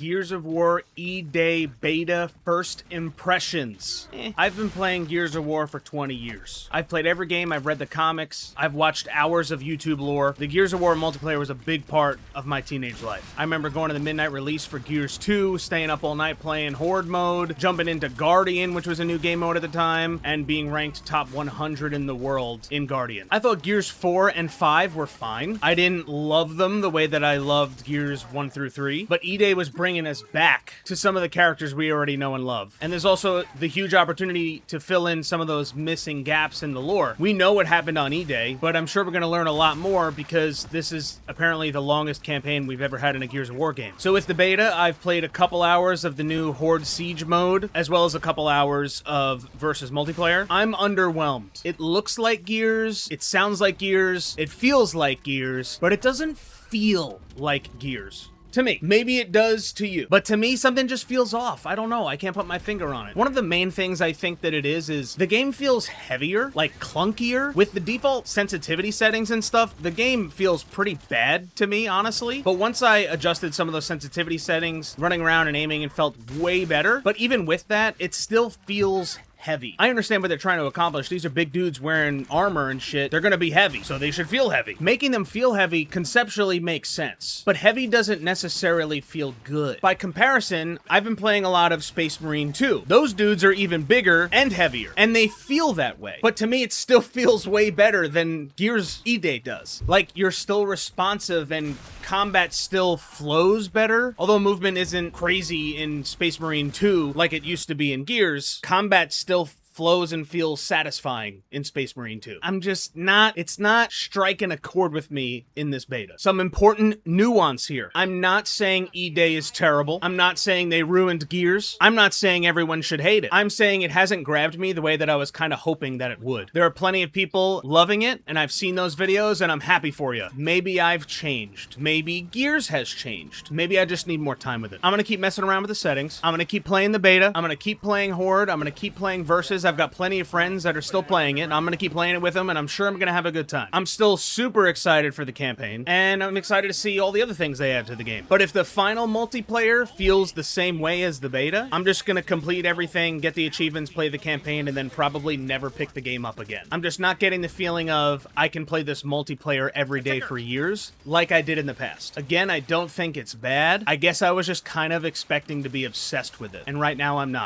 Gears of War E-Day Beta First Impressions. I've been playing Gears of War for 20 years. I've played every game, I've read the comics, I've watched hours of YouTube lore. The Gears of War multiplayer was a big part of my teenage life. I remember going to the midnight release for Gears 2, staying up all night playing Horde mode, jumping into Guardian, which was a new game mode at the time, and being ranked top 100 in the world in Guardian. I thought Gears 4 and 5 were fine. I didn't love them the way that I loved Gears 1 through 3, but E-Day was bringing us back to some of the characters we already know and love. And there's also the huge opportunity to fill in some of those missing gaps in the lore. We know what happened on E-Day, but I'm sure we're going to learn a lot more because this is apparently the longest campaign we've ever had in a Gears of War game. So with the beta, I've played a couple hours of the new Horde Siege mode, as well as a couple hours of versus multiplayer. I'm underwhelmed. It looks like Gears, it sounds like Gears, it feels like Gears, but it doesn't feel like Gears. To me. Maybe it does to you. But to me, something just feels off. I don't know. I can't put my finger on it. One of the main things I think that it is the game feels heavier, like clunkier. With the default sensitivity settings and stuff, the game feels pretty bad to me, honestly. But once I adjusted some of those sensitivity settings, running around and aiming, it felt way better. But even with that, it still feels heavy. I understand what they're trying to accomplish. These are big dudes wearing armor and shit. They're gonna be heavy, so they should feel heavy. Making them feel heavy conceptually makes sense, but heavy doesn't necessarily feel good. By comparison, I've been playing a lot of Space Marine 2. Those dudes are even bigger and heavier, and they feel that way. But to me, it still feels way better than Gears E-Day does. Like, you're still responsive and combat still flows better. Although movement isn't crazy in Space Marine 2 like it used to be in Gears, combat still flows and feels satisfying in Space Marine 2. It's not striking a chord with me in this beta. Some important nuance here. I'm not saying E-Day is terrible. I'm not saying they ruined Gears. I'm not saying everyone should hate it. I'm saying it hasn't grabbed me the way that I was kind of hoping that it would. There are plenty of people loving it, and I've seen those videos, and I'm happy for you. Maybe I've changed. Maybe Gears has changed. Maybe I just need more time with it. I'm gonna keep messing around with the settings. I'm gonna keep playing the beta. I'm gonna keep playing Horde. I'm gonna keep playing Versus. I've got plenty of friends that are still playing it, and I'm gonna keep playing it with them, and I'm sure I'm gonna have a good time. I'm still super excited for the campaign, and I'm excited to see all the other things they add to the game. But if the final multiplayer feels the same way as the beta, I'm just gonna complete everything, get the achievements, play the campaign, and then probably never pick the game up again. I'm just not getting the feeling of I can play this multiplayer every day for years like I did in the past. Again, I don't think it's bad. I guess I was just kind of expecting to be obsessed with it, and right now I'm not.